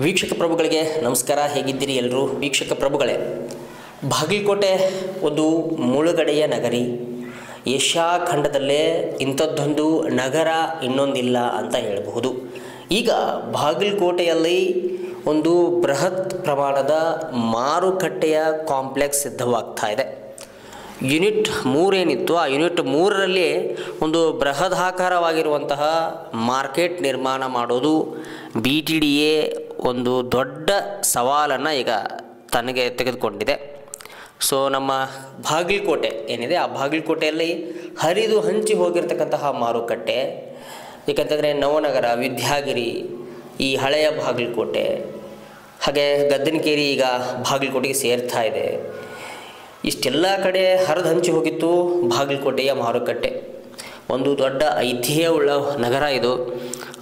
ವೀಕ್ಷಕ ಪ್ರಭುಗಳಿಗೆ ನಮಸ್ಕಾರ. ಹೇಗಿದ್ದೀರಿ ಎಲ್ಲರೂ? ವೀಕ್ಷಕ ಪ್ರಭುಗಳೇ, ಬಾಗಲಕೋಟೆ ಒಂದು ಮುಳುಗಡೆಯ ನಗರಿ. ಏಷ್ಯಾ ಖಂಡದಲ್ಲೇ ಇಂಥದ್ದೊಂದು ನಗರ ಇನ್ನೊಂದಿಲ್ಲ ಅಂತ ಹೇಳಬಹುದು. ಈಗ ಬಾಗಲಕೋಟೆಯಲ್ಲಿ ಒಂದು ಬೃಹತ್ ಪ್ರಮಾಣದ ಮಾರುಕಟ್ಟೆಯ ಕಾಂಪ್ಲೆಕ್ಸ್ ಸಿದ್ಧವಾಗ್ತಾ ಇದೆ. ಯೂನಿಟ್ 3 ಏನಿತ್ತು, ಆ ಯೂನಿಟ್ 3ರಲ್ಲಿ ಒಂದು ಬೃಹದಾಕಾರವಾಗಿರುವಂತಹ ಮಾರ್ಕೆಟ್ ನಿರ್ಮಾಣ ಮಾಡೋದು BTDA ಒಂದು ದೊಡ್ಡ ಸವಾಲನ್ನು ಈಗ ತನಗೆ ತೆಗೆದುಕೊಂಡಿದೆ. ಸೊ ನಮ್ಮ ಬಾಗಲಕೋಟೆ ಏನಿದೆ, ಆ ಬಾಗಲಕೋಟೆಯಲ್ಲಿ ಹರಿದು ಹಂಚಿ ಹೋಗಿರ್ತಕ್ಕಂತಹ ಮಾರುಕಟ್ಟೆ, ಏಕೆಂತಂದರೆ ನವನಗರ, ವಿದ್ಯಾಗಿರಿ, ಈ ಹಳೆಯ ಬಾಗಲಕೋಟೆ, ಹಾಗೆ ಗದ್ದನಕೇರಿ ಈಗ ಬಾಗಲಕೋಟೆಗೆ ಸೇರ್ತಾ ಇದೆ. ಇಷ್ಟೆಲ್ಲ ಕಡೆ ಹರಿದು ಹಂಚಿ ಹೋಗಿತ್ತು ಬಾಗಲಕೋಟೆಯ ಮಾರುಕಟ್ಟೆ. ಒಂದು ದೊಡ್ಡ ಐತಿಹ್ಯವುಳ್ಳ ನಗರ ಇದು.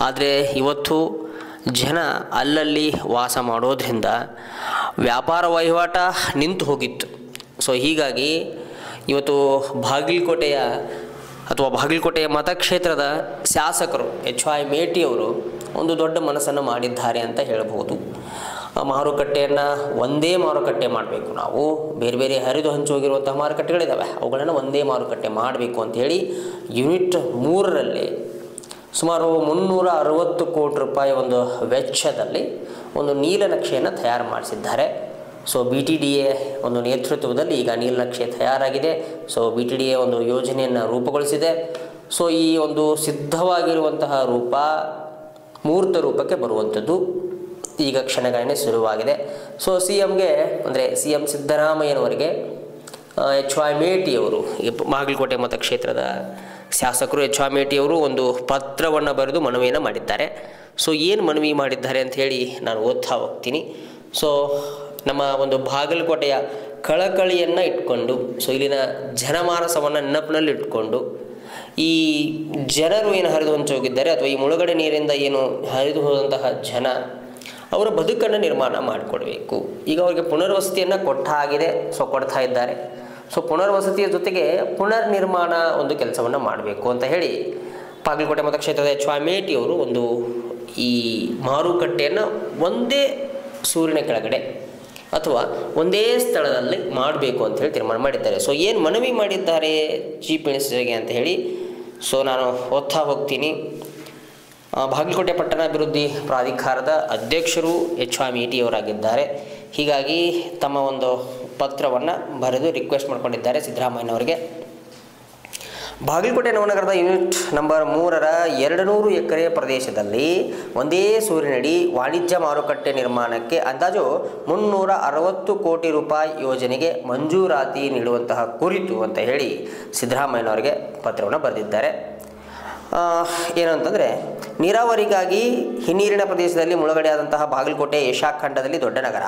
ಆದರೆ ಇವತ್ತು ಜನ ಅಲ್ಲಲ್ಲಿ ವಾಸ ಮಾಡೋದ್ರಿಂದ ವ್ಯಾಪಾರ ವಹಿವಾಟ ನಿಂತು ಹೋಗಿತ್ತು. ಸೊ ಹೀಗಾಗಿ ಇವತ್ತು ಬಾಗಲಕೋಟೆಯ ಮತಕ್ಷೇತ್ರದ ಶಾಸಕರು HY ಮೇಟಿಯವರು ಒಂದು ದೊಡ್ಡ ಮನಸ್ಸನ್ನು ಮಾಡಿದ್ದಾರೆ ಅಂತ ಹೇಳಬಹುದು. ಮಾರುಕಟ್ಟೆಯನ್ನು ಒಂದೇ ಮಾರುಕಟ್ಟೆ ಮಾಡಬೇಕು, ನಾವು ಬೇರೆ ಬೇರೆ ಹರಿದು ಹಂಚಿ ಹೋಗಿರುವಂತಹ ಮಾರುಕಟ್ಟೆಗಳಿದ್ದಾವೆ, ಅವುಗಳನ್ನು ಒಂದೇ ಮಾರುಕಟ್ಟೆ ಮಾಡಬೇಕು ಅಂಥೇಳಿ ಯೂನಿಟ್ 3ರಲ್ಲಿ ಸುಮಾರು 360 ಕೋಟಿ ರೂಪಾಯಿ ಒಂದು ವೆಚ್ಚದಲ್ಲಿ ಒಂದು ನೀಲನಕ್ಷೆಯನ್ನು ತಯಾರು ಮಾಡಿಸಿದ್ದಾರೆ. ಸೊ BTDA ಒಂದು ನೇತೃತ್ವದಲ್ಲಿ ಈಗ ನೀಲನಕ್ಷೆ ತಯಾರಾಗಿದೆ. ಸೊ BTDA ಒಂದು ಯೋಜನೆಯನ್ನು ರೂಪುಗೊಳಿಸಿದೆ. ಸೊ ಈ ಒಂದು ಸಿದ್ಧವಾಗಿರುವಂತಹ ರೂಪ ಮೂರ್ತ ರೂಪಕ್ಕೆ ಬರುವಂಥದ್ದು ಈಗ ಕ್ಷಣಗಣನೆ ಶುರುವಾಗಿದೆ. ಸೊ CM ಸಿದ್ದರಾಮಯ್ಯನವರಿಗೆ HY ಮೇಟಿಯವರು, ಬಾಗಲಕೋಟೆ ಮತಕ್ಷೇತ್ರದ ಶಾಸಕರು HY ಮೇಟಿಯವರು ಒಂದು ಪತ್ರವನ್ನು ಬರೆದು ಮನವಿಯನ್ನು ಮಾಡಿದ್ದಾರೆ. ಸೊ ಏನು ಮನವಿ ಮಾಡಿದ್ದಾರೆ ಅಂಥೇಳಿ ನಾನು ಓದ್ತಾ ಹೋಗ್ತೀನಿ. ಸೊ ನಮ್ಮ ಒಂದು ಬಾಗಲಕೋಟೆಯ ಕಳಕಳಿಯನ್ನು ಇಟ್ಕೊಂಡು, ಸೊ ಇಲ್ಲಿನ ಜನಮಾನಸವನ್ನು ನೆನಪಿನಲ್ಲಿ ಇಟ್ಕೊಂಡು, ಈ ಜನರು ಏನು ಹರಿದು ಹಂಚಿ ಹೋಗಿದ್ದಾರೆ ಅಥವಾ ಈ ಮುಳುಗಡೆ ನೀರಿಂದ ಏನು ಹರಿದು ಹೋದಂತಹ ಜನ, ಅವರ ಬದುಕನ್ನು ನಿರ್ಮಾಣ ಮಾಡಿಕೊಡ್ಬೇಕು. ಈಗ ಅವರಿಗೆ ಪುನರ್ವಸತಿಯನ್ನು ಕೊಡ್ತಾ ಇದ್ದಾರೆ. ಸೊ ಪುನರ್ವಸತಿಯ ಜೊತೆಗೆ ಪುನರ್ ನಿರ್ಮಾಣ ಒಂದು ಕೆಲಸವನ್ನು ಮಾಡಬೇಕು ಅಂತ ಹೇಳಿ ಬಾಗಲಕೋಟೆ ಮತಕ್ಷೇತ್ರದ HY ಮೇಟಿಯವರು ಒಂದು ಈ ಮಾರುಕಟ್ಟೆಯನ್ನು ಒಂದೇ ಸೂರ್ಯನ ಕೆಳಗಡೆ ಅಥವಾ ಒಂದೇ ಸ್ಥಳದಲ್ಲಿ ಮಾಡಬೇಕು ಅಂತ ಹೇಳಿ ತೀರ್ಮಾನ ಮಾಡಿದ್ದಾರೆ. ಸೊ ಏನು ಮನವಿ ಮಾಡಿದ್ದಾರೆ ಚೀಫ್ ಮಿನಿಸ್ಟರ್ಗೆ ಅಂತ ಹೇಳಿ ಸೊ ನಾನು ಓದ್ತಾ ಹೋಗ್ತೀನಿ. ಬಾಗಲಕೋಟೆ ಪಟ್ಟಣ ಅಭಿವೃದ್ಧಿ ಪ್ರಾಧಿಕಾರದ ಅಧ್ಯಕ್ಷರು HY ಮೇಟಿಯವರಾಗಿದ್ದಾರೆ. ಹೀಗಾಗಿ ತಮ್ಮ ಒಂದು ಪತ್ರವನ್ನು ಬರೆದು ರಿಕ್ವೆಸ್ಟ್ ಮಾಡ್ಕೊಂಡಿದ್ದಾರೆ ಸಿದ್ದರಾಮಯ್ಯನವರಿಗೆ. ಬಾಗಲಕೋಟೆ ನವನಗರದ ಯೂನಿಟ್ ನಂಬರ್ 3ರ 200 ಎಕರೆ ಪ್ರದೇಶದಲ್ಲಿ ಒಂದೇ ಸೂರಿನಡಿ ವಾಣಿಜ್ಯ ಮಾರುಕಟ್ಟೆ ನಿರ್ಮಾಣಕ್ಕೆ ಅಂದಾಜು 360 ಕೋಟಿ ರೂಪಾಯಿ ಯೋಜನೆಗೆ ಮಂಜೂರಾತಿ ನೀಡುವಂತಹ ಕುರಿತು ಅಂತ ಹೇಳಿ ಸಿದ್ದರಾಮಯ್ಯನವರಿಗೆ ಪತ್ರವನ್ನು ಬರೆದಿದ್ದಾರೆ. ಏನಂತಂದರೆ, ನೀರಾವರಿಗಾಗಿ ಹಿನ್ನೀರಿನ ಪ್ರದೇಶದಲ್ಲಿ ಮುಳುಗಡೆಯಾದಂತಹ ಬಾಗಲಕೋಟೆ ಏಷ್ಯಾ ಖಂಡದಲ್ಲಿ ದೊಡ್ಡ ನಗರ.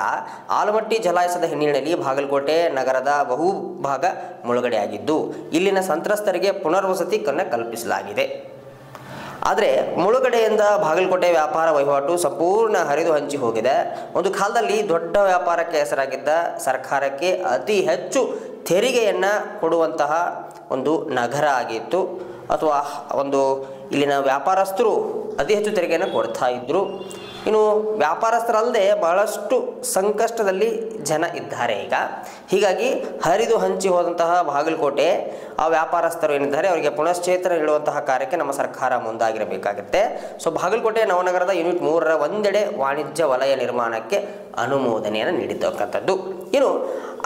ಆಲಮಟ್ಟಿ ಜಲಾಶಯದ ಹಿನ್ನೀರಿನಲ್ಲಿ ಬಾಗಲಕೋಟೆ ನಗರದ ಬಹುಭಾಗ ಮುಳುಗಡೆಯಾಗಿದ್ದು ಇಲ್ಲಿನ ಸಂತ್ರಸ್ತರಿಗೆ ಪುನರ್ವಸತಿ ಕಲ್ಪಿಸಲಾಗಿದೆ. ಆದರೆ ಮುಳುಗಡೆಯಿಂದ ಬಾಗಲಕೋಟೆ ವ್ಯಾಪಾರ ವಹಿವಾಟು ಸಂಪೂರ್ಣ ಹರಿದು ಹಂಚಿ ಹೋಗಿದೆ. ಒಂದು ಕಾಲದಲ್ಲಿ ದೊಡ್ಡ ವ್ಯಾಪಾರಕ್ಕೆ ಹೆಸರಾಗಿದ್ದ ಸರ್ಕಾರಕ್ಕೆ ಅತಿ ಹೆಚ್ಚು ತೆರಿಗೆಯನ್ನು ಕೊಡುವಂತಹ ಒಂದು ನಗರ ಆಗಿತ್ತು. ಅಥವಾ ಒಂದು ಇಲ್ಲಿನ ವ್ಯಾಪಾರಸ್ಥರು ಅತಿ ಹೆಚ್ಚು ತೆರಿಗೆಯನ್ನು ಕೊಡ್ತಾ ಇದ್ದರು. ಇನ್ನು ವ್ಯಾಪಾರಸ್ಥರಲ್ಲದೆ ಬಹಳಷ್ಟು ಸಂಕಷ್ಟದಲ್ಲಿ ಜನ ಇದ್ದಾರೆ ಈಗ. ಹೀಗಾಗಿ ಹರಿದು ಹಂಚಿ ಹೋದಂತಹ ಬಾಗಲಕೋಟೆ ಆ ವ್ಯಾಪಾರಸ್ಥರು ಏನಿದ್ದಾರೆ ಅವರಿಗೆ ಪುನಶ್ಚೇತನ ನೀಡುವಂತಹ ಕಾರ್ಯಕ್ಕೆ ನಮ್ಮ ಸರ್ಕಾರ ಮುಂದಾಗಿರಬೇಕಾಗುತ್ತೆ. ಸೊ ಬಾಗಲಕೋಟೆ ನವನಗರದ ಯೂನಿಟ್ 3ರ ಒಂದೆಡೆ ವಾಣಿಜ್ಯ ವಲಯ ನಿರ್ಮಾಣಕ್ಕೆ ಅನುಮೋದನೆಯನ್ನು ನೀಡಿರ್ತಕ್ಕಂಥದ್ದು. ಇನ್ನು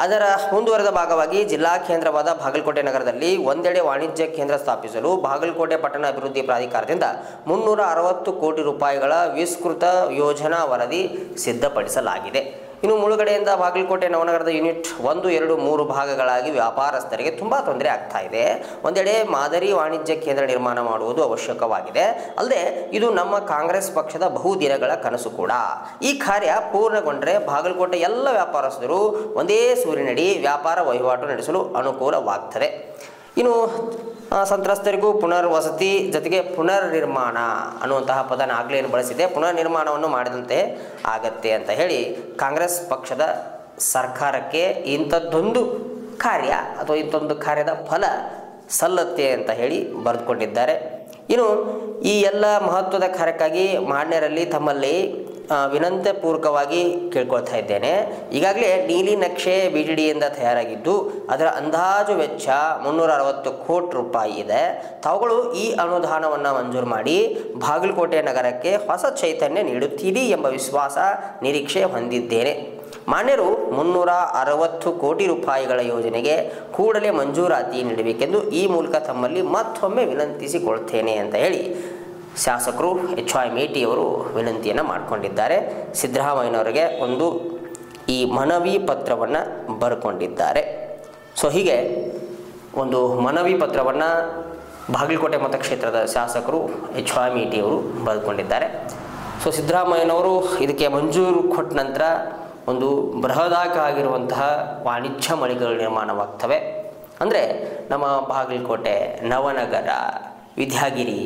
ಅದರ ಮುಂದುವರೆದ ಭಾಗವಾಗಿ ಜಿಲ್ಲಾ ಕೇಂದ್ರವಾದ ಬಾಗಲಕೋಟೆ ನಗರದಲ್ಲಿ ಒಂದೆಡೆ ವಾಣಿಜ್ಯ ಕೇಂದ್ರ ಸ್ಥಾಪಿಸಲು ಬಾಗಲಕೋಟೆ ಪಟ್ಟಣ ಅಭಿವೃದ್ಧಿ ಪ್ರಾಧಿಕಾರದಿಂದ 360 ಕೋಟಿ ರೂಪಾಯಿಗಳ ವಿಸ್ತೃತ ಯೋಜನಾ ವರದಿ ಸಿದ್ಧಪಡಿಸಲಾಗಿದೆ. ಇನ್ನು ಮುಳುಗಡೆಯಿಂದ ಬಾಗಲಕೋಟೆ ನವನಗರದ ಯೂನಿಟ್ 1, 2, 3 ಭಾಗಗಳಾಗಿ ವ್ಯಾಪಾರಸ್ಥರಿಗೆ ತುಂಬ ತೊಂದರೆ ಆಗ್ತಾ ಇದೆ. ಒಂದೆಡೆ ಮಾದರಿ ವಾಣಿಜ್ಯ ಕೇಂದ್ರ ನಿರ್ಮಾಣ ಮಾಡುವುದು ಅವಶ್ಯಕವಾಗಿದೆ. ಅಲ್ಲದೆ ಇದು ನಮ್ಮ ಕಾಂಗ್ರೆಸ್ ಪಕ್ಷದ ಬಹುದಿನಗಳ ಕನಸು ಕೂಡ. ಈ ಕಾರ್ಯ ಪೂರ್ಣಗೊಂಡರೆ ಬಾಗಲಕೋಟೆ ಎಲ್ಲ ವ್ಯಾಪಾರಸ್ಥರು ಒಂದೇ ಸೂರಿನಡಿ ವ್ಯಾಪಾರ ವಹಿವಾಟು ನಡೆಸಲು ಅನುಕೂಲವಾಗ್ತದೆ. ಇನ್ನು ಸಂತ್ರಸ್ತರಿಗೂ ಪುನರ್ವಸತಿ ಜೊತೆಗೆ ಪುನರ್ ನಿರ್ಮಾಣ ಅನ್ನುವಂತಹ ಪದನ ಆಗಲೇನು ಬಳಸಿದೆ, ಪುನರ್ ನಿರ್ಮಾಣವನ್ನು ಮಾಡಿದಂತೆ ಆಗತ್ತೆ ಅಂತ ಹೇಳಿ ಕಾಂಗ್ರೆಸ್ ಪಕ್ಷದ ಸರ್ಕಾರಕ್ಕೆ ಇಂಥದ್ದೊಂದು ಕಾರ್ಯ ಅಥವಾ ಇಂಥೊಂದು ಕಾರ್ಯದ ಫಲ ಸಲ್ಲತ್ತೆ ಅಂತ ಹೇಳಿ ಬರೆದುಕೊಂಡಿದ್ದಾರೆ. ಇನ್ನು ಈ ಎಲ್ಲ ಮಹತ್ವದ ಕಾರ್ಯಕ್ಕಾಗಿ ಮಾನ್ಯರಲ್ಲಿ ತಮ್ಮಲ್ಲಿ ವಿನಂತಿಪೂರ್ವಕವಾಗಿ ಕೇಳ್ಕೊಳ್ತಾ ಇದ್ದೇನೆ. ಈಗಾಗಲೇ ನೀಲಿ ನಕ್ಷೆ BDDಯಿಂದ ತಯಾರಾಗಿದ್ದು ಅದರ ಅಂದಾಜು ವೆಚ್ಚ 360 ಕೋಟಿ ರೂಪಾಯಿ ಇದೆ. ತಾವುಗಳು ಈ ಅನುದಾನವನ್ನು ಮಂಜೂರು ಮಾಡಿ ಬಾಗಲಕೋಟೆ ನಗರಕ್ಕೆ ಹೊಸ ಚೈತನ್ಯ ನೀಡುತ್ತೀರಿ ಎಂಬ ವಿಶ್ವಾಸ ನಿರೀಕ್ಷೆ ಹೊಂದಿದ್ದೇನೆ. ಮಾನ್ಯರು 360 ಕೋಟಿ ರೂಪಾಯಿಗಳ ಯೋಜನೆಗೆ ಕೂಡಲೇ ಮಂಜೂರಾತಿ ನೀಡಬೇಕೆಂದು ಈ ಮೂಲಕ ತಮ್ಮಲ್ಲಿ ಮತ್ತೊಮ್ಮೆ ವಿನಂತಿಸಿಕೊಳ್ತೇನೆ ಅಂತ ಹೇಳಿ ಶಾಸಕರು HY ಮೇಟಿ ಅವರು ವಿನಂತಿಯನ್ನು ಮಾಡಿಕೊಂಡಿದ್ದಾರೆ. ಸಿದ್ದರಾಮಯ್ಯನವರಿಗೆ ಒಂದು ಈ ಮನವಿ ಪತ್ರವನ್ನು ಬರೆಕೊಂಡಿದ್ದಾರೆ. ಸೊ ಹೀಗೆ ಒಂದು ಮನವಿ ಪತ್ರವನ್ನು ಬಾಗಲಕೋಟೆ ಮತಕ್ಷೇತ್ರದ ಶಾಸಕರು HY ಮೇಟಿ ಅವರು ಬರೆದುಕೊಂಡಿದ್ದಾರೆ. ಸೊ ಸಿದ್ದರಾಮಯ್ಯನವರು ಇದಕ್ಕೆ ಮಂಜೂರು ಕೊಟ್ಟ ನಂತರ ಒಂದು ಬೃಹದಾಕಾಗಿರುವಂತಹ ವಾಣಿಜ್ಯ ಮಳಿಗೆಗಳು ನಿರ್ಮಾಣವಾಗ್ತವೆ. ಅಂದರೆ ನಮ್ಮ ಬಾಗಲಕೋಟೆ, ನವನಗರ, ವಿದ್ಯಾಗಿರಿ,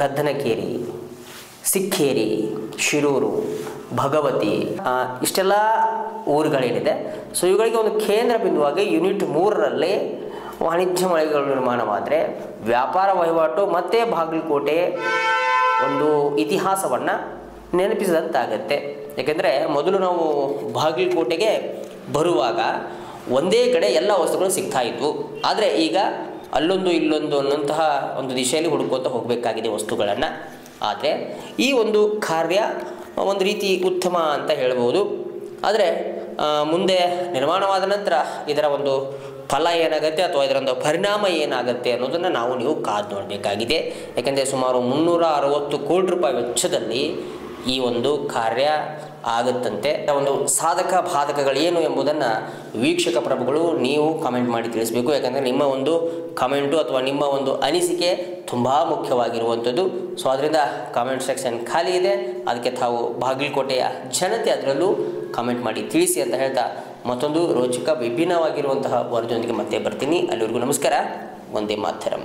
ಗದ್ದನಕೇರಿ, ಸಿಕ್ಕೇರಿ, ಶಿರೂರು, ಭಗವತಿ ಇಷ್ಟೆಲ್ಲ ಊರುಗಳೇನಿದೆ. ಸೊ ಇವುಗಳಿಗೆ ಒಂದು ಕೇಂದ್ರ ಬಿಂದುವಾಗಿ ಯೂನಿಟ್ 3ರಲ್ಲಿ ವಾಣಿಜ್ಯ ಮಳಿಗೆಗಳು ನಿರ್ಮಾಣವಾದರೆ ವ್ಯಾಪಾರ ವಹಿವಾಟು ಮತ್ತು ಬಾಗಲಕೋಟೆ ಒಂದು ಇತಿಹಾಸವನ್ನು ನೆನಪಿಸಿದಂತಾಗತ್ತೆ. ಏಕೆಂದರೆ ಮೊದಲು ನಾವು ಬಾಗಲಕೋಟೆಗೆ ಬರುವಾಗ ಒಂದೇ ಕಡೆ ಎಲ್ಲ ವಸ್ತುಗಳು ಸಿಗ್ತಾ ಇದ್ವು. ಆದರೆ ಈಗ ಅಲ್ಲೊಂದು ಇಲ್ಲೊಂದು ಅನ್ನೋಂತಹ ಒಂದು ದಿಶೆಯಲ್ಲಿ ಹುಡುಕೋತ ಹೋಗಬೇಕಾಗಿದೆ ವಸ್ತುಗಳನ್ನು. ಆದರೆ ಈ ಒಂದು ಕಾರ್ಯ ಒಂದು ರೀತಿ ಉತ್ತಮ ಅಂತ ಹೇಳ್ಬೋದು. ಆದರೆ ಮುಂದೆ ನಿರ್ಮಾಣವಾದ ನಂತರ ಇದರ ಒಂದು ಫಲ ಏನಾಗುತ್ತೆ ಅಥವಾ ಇದರ ಒಂದು ಪರಿಣಾಮ ಏನಾಗುತ್ತೆ ಅನ್ನೋದನ್ನು ನೀವು ಕಾದು ನೋಡಬೇಕಾಗಿದೆ. ಯಾಕೆಂದರೆ ಸುಮಾರು 360 ಕೋಟಿ ರೂಪಾಯಿ ವೆಚ್ಚದಲ್ಲಿ ಈ ಒಂದು ಕಾರ್ಯ ಆಗುತ್ತಂತೆ. ಒಂದು ಸಾಧಕ ಬಾಧಕಗಳೇನು ಎಂಬುದನ್ನು ವೀಕ್ಷಕ ಪ್ರಭುಗಳು ನೀವು ಕಮೆಂಟ್ ಮಾಡಿ ತಿಳಿಸಬೇಕು. ಯಾಕಂದರೆ ನಿಮ್ಮ ಒಂದು ಕಮೆಂಟು ಅಥವಾ ನಿಮ್ಮ ಒಂದು ಅನಿಸಿಕೆ ತುಂಬ ಮುಖ್ಯವಾಗಿರುವಂಥದ್ದು. ಸೊ ಅದರಿಂದ ಕಮೆಂಟ್ ಸೆಕ್ಷನ್ ಖಾಲಿ ಇದೆ, ಅದಕ್ಕೆ ತಾವು ಬಾಗಲಕೋಟೆಯ ಜನತೆ ಅದರಲ್ಲೂ ಕಮೆಂಟ್ ಮಾಡಿ ತಿಳಿಸಿ ಅಂತ ಹೇಳ್ತಾ ಮತ್ತೊಂದು ರೋಚಕ ವಿಭಿನ್ನವಾಗಿರುವಂತಹ ವರದಿಯೊಂದಿಗೆ ಮತ್ತೆ ಬರ್ತೀನಿ. ಅಲ್ಲಿವರೆಗೂ ನಮಸ್ಕಾರ. ವಂದೇ ಮಾತರಂ.